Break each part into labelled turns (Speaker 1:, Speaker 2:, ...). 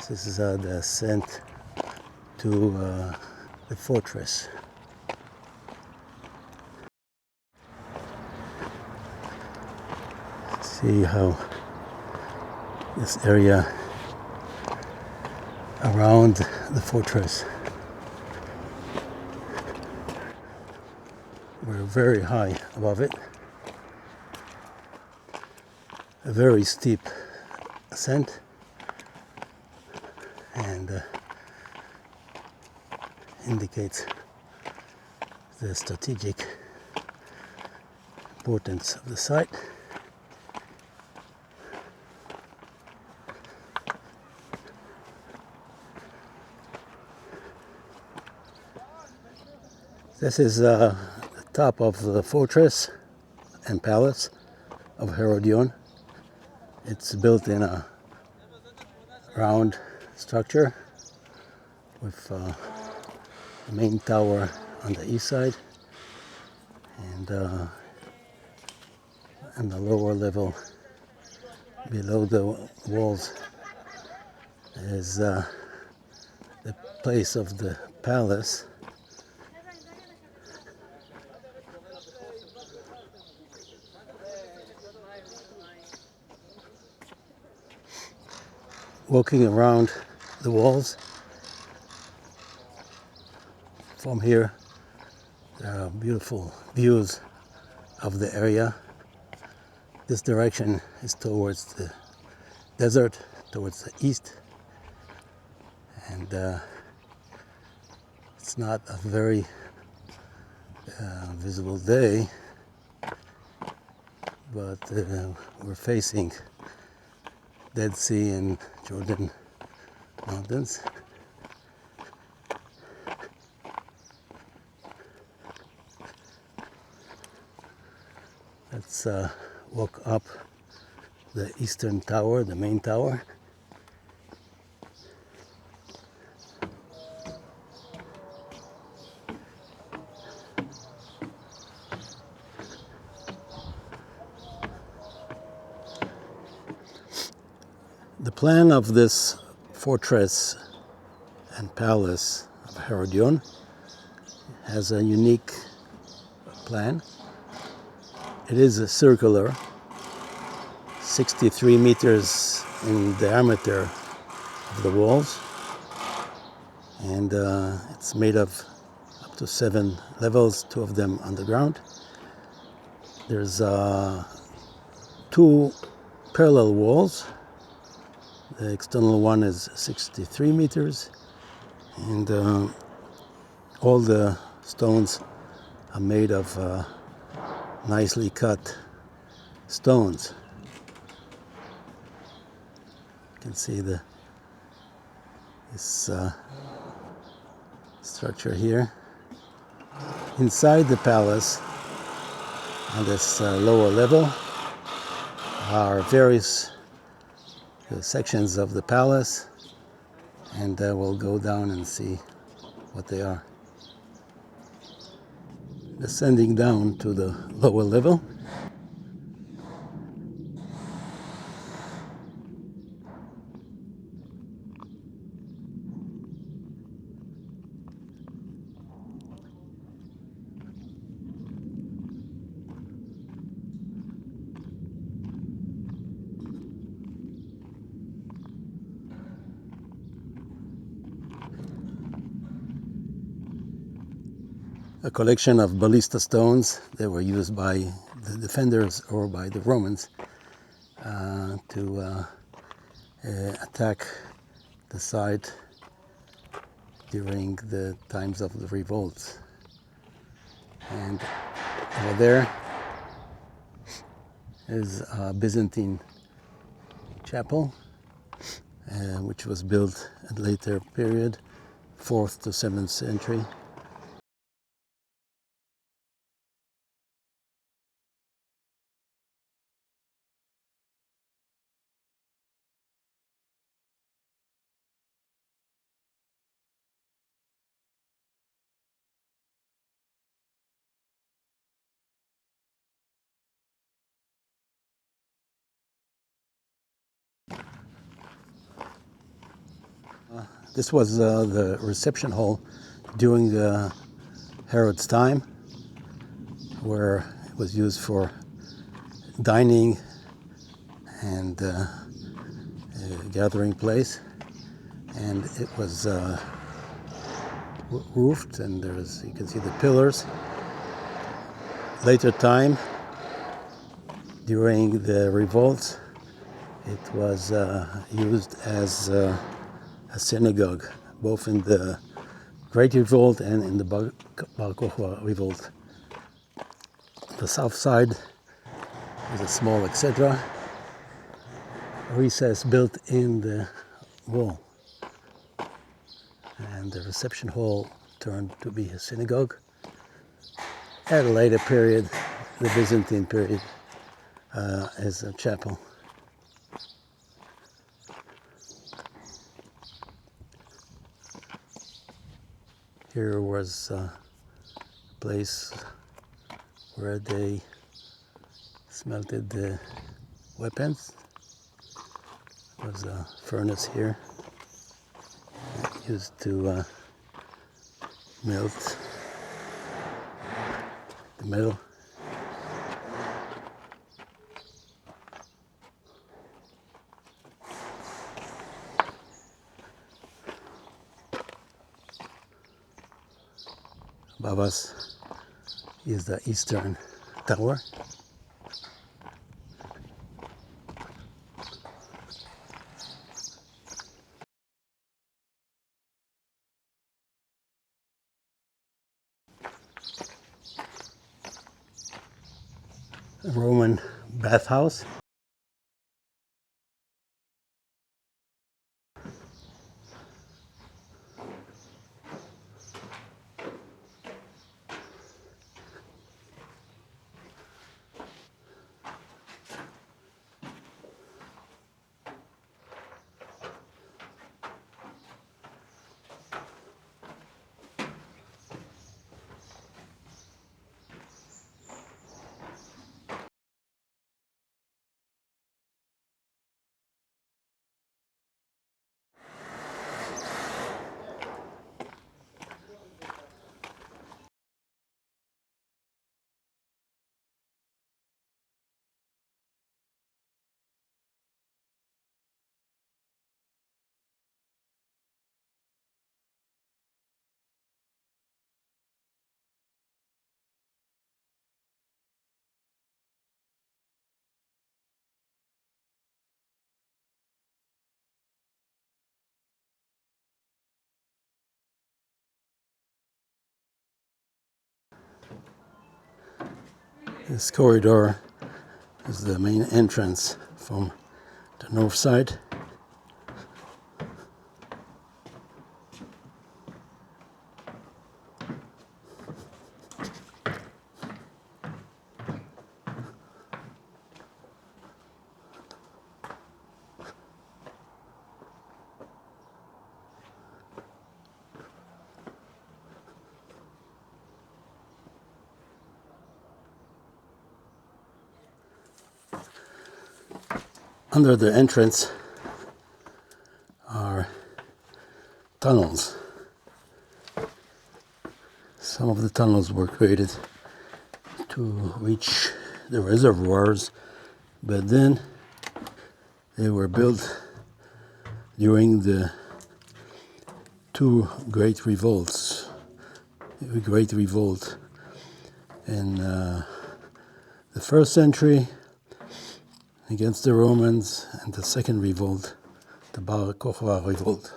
Speaker 1: This is the ascent to the fortress. See how this area around the fortress, we're very high above it. A very steep ascent, and indicates the strategic importance of the site. This is the top of the fortress and palace of Herodion. It's built in a round structure with the main tower on the east side, and on the lower level below the walls is the place of the palace. Walking around the walls from here, there are beautiful views of the area. This direction is towards the desert, towards the east, and it's not a very visible day, but we're facing Dead Sea and Judean mountains. Let's walk up the eastern tower, the main tower. The plan of this fortress and palace of Herodion has a unique plan. It is a circular, 63 meters in diameter of the walls, and it's made of up to 7 levels, 2 of them underground. There's 2 parallel walls. The external one is 63 meters, and all the stones are made of nicely cut stones. You can see this structure here. Inside the palace, on this lower level, are various sections of the palace, and we'll go down and see what they are. Descending down to the lower level, a collection of ballista stones that were used by the defenders or by the Romans to attack the site during the times of the revolts. And over there is a Byzantine chapel, which was built at a later period, 4th to 7th century. This was the reception hall during Herod's time, where it was used for dining and gathering place, and it was roofed, and you can see the pillars. Later time, during the revolts, it was used as a synagogue, both in the Great Revolt and in the Bar Kokhba Revolt. The south side is a small etc. recess built in the wall, and the reception hall turned to be a synagogue. At a later period, the Byzantine period, as a chapel. Here was a place where they smelted the weapons. There was a furnace here used to melt the metal. Above us is the eastern tower. A Roman bathhouse. This corridor is the main entrance from the north side. Under the entrance are tunnels. Some of the tunnels were created to reach the reservoirs, but then they were built during the two great revolts. The Great Revolt in the first century against the Romans, and the second revolt, the Bar Kokhba revolt.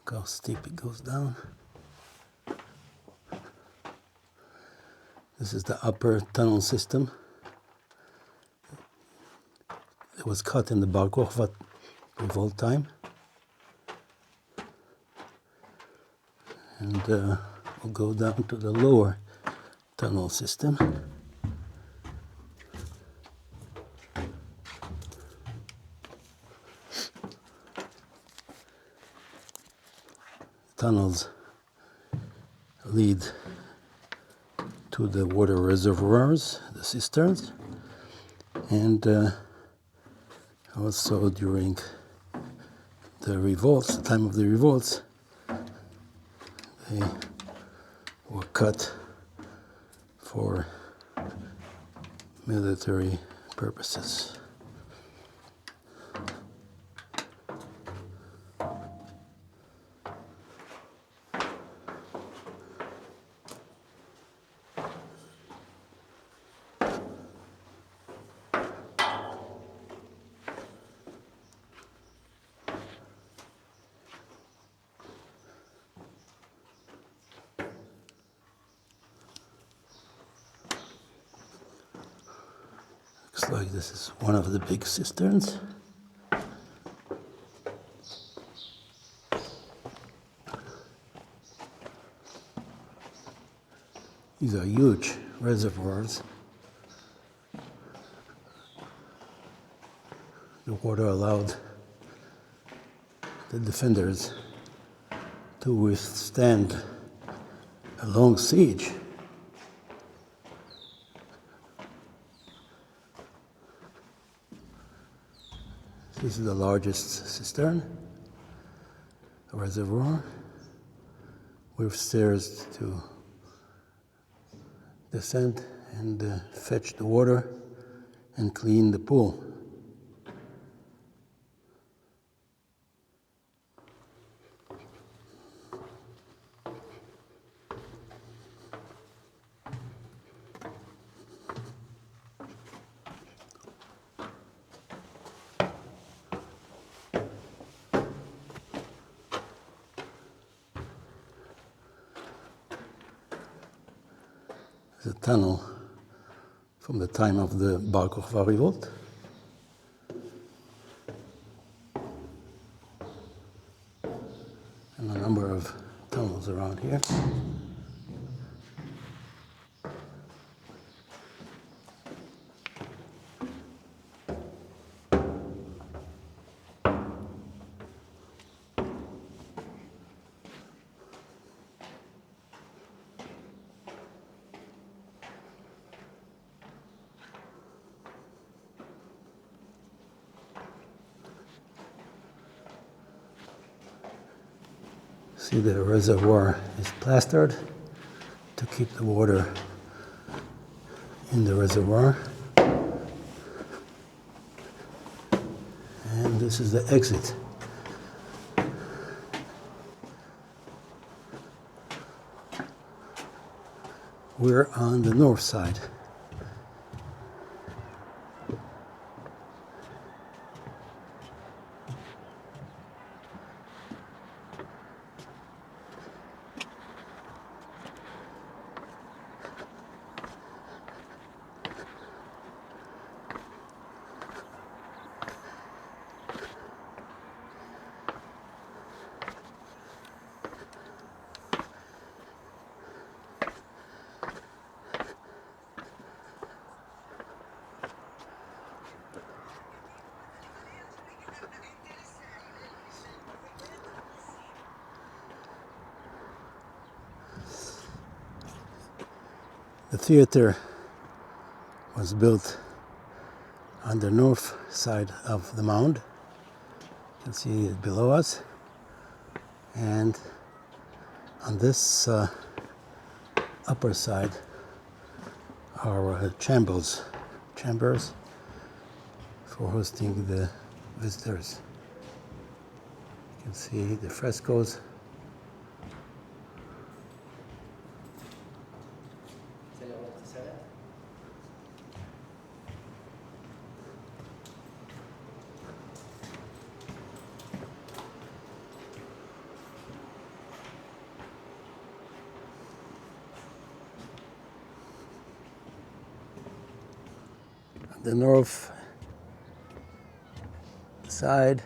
Speaker 1: Look how steep it goes down. The This is the upper tunnel system. It was cut in the Bar Kokhba revolt time. And we'll go down to the lower tunnel system. Tunnels lead to the water reservoirs, the cisterns, and also during the revolts, the time of the revolts, they were cut for military purposes. Looks like this is one of the big cisterns. These are huge reservoirs. The water allowed the defenders to withstand a long siege. This is the largest cistern, a reservoir, with stairs to descend and fetch the water and clean the pool. There's a tunnel from the time of the Bar Kokhba revolt. And a number of tunnels around here. See, the reservoir is plastered to keep the water in the reservoir. And this is the exit. We're on the north side. The theater was built on the north side of the mound. You can see it below us. And on this upper side are chambers for hosting the visitors. You can see the frescoes. the north side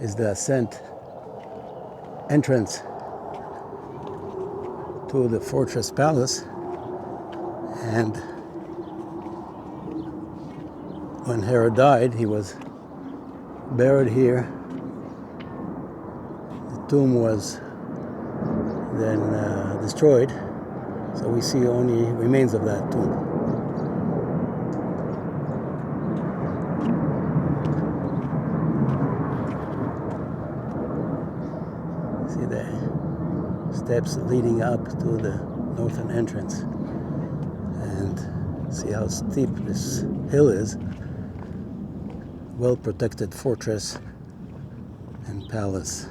Speaker 1: is the ascent entrance to the fortress palace, and when Herod died, he was buried here. The tomb was then destroyed, so we see only remains of that tomb. See the steps leading up to the northern entrance, and see how steep this hill is. Well protected fortress and palace.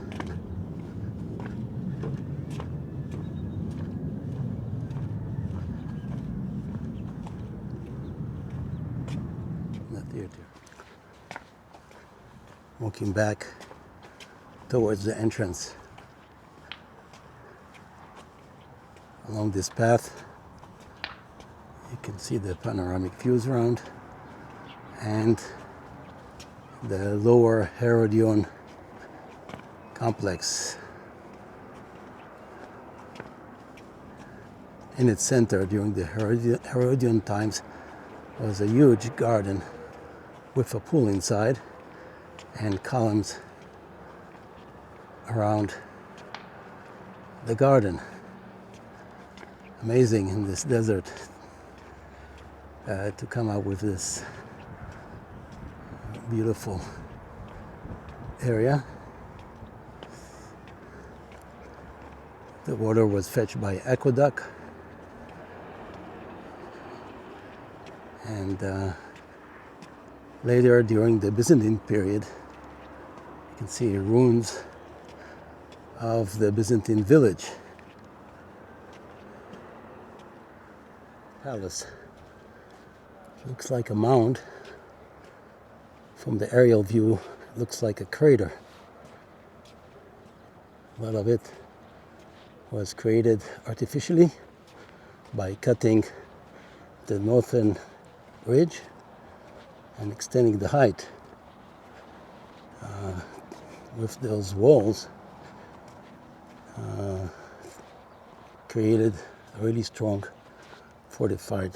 Speaker 1: The theater. Walking back towards the entrance. Along this path, you can see the panoramic views around, and the lower Herodion complex. In its center, during the Herodian times, was a huge garden with a pool inside and columns around the garden. Amazing in this desert to come up with this beautiful area. The water was fetched by aqueduct, and later during the Byzantine period, you can see ruins of the Byzantine village. Palace looks like a mound. From the aerial view, it looks like a crater. A lot of it was created artificially by cutting the northern ridge and extending the height. With those walls, created a really strong fortified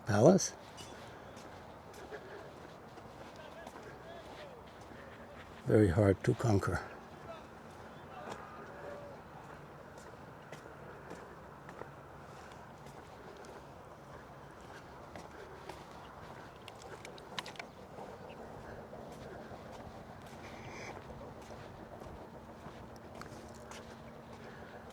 Speaker 1: palace. Very hard to conquer.